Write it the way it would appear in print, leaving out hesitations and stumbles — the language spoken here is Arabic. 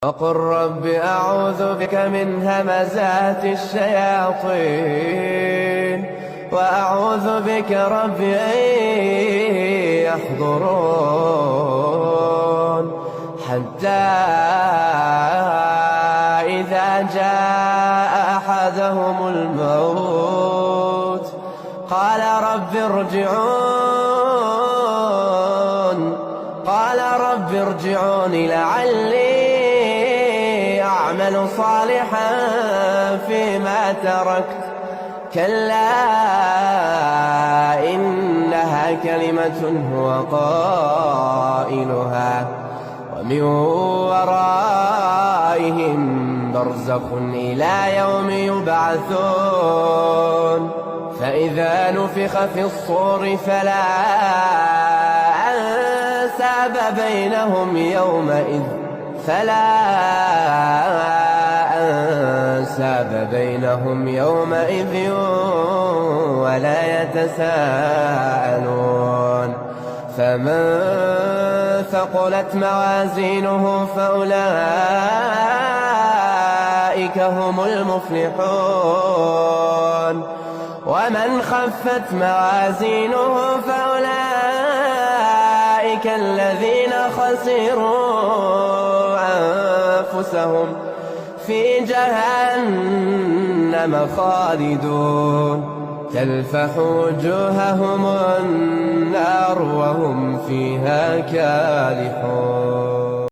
وقل رب أعوذ بك من همزات الشياطين وأعوذ بك رب أن يحضرون حتى إذا جاء أحدهم الموت قال رب ارجعون لعلي أعمل صالحا فيما تركت كلا إنها كلمة هو قائلها ومن ورائهم برزخ إلى يوم يبعثون فإذا نفخ في الصور فلا أنساب بينهم يومئذ ولا يتساءلون فمن ثقلت موازينه فأولئك هم المفلحون ومن خفت موازينه فأولئك الذين خسروا أنفسهم في جهنم خالدون تلفح وجوههم النار وهم فيها كالحون.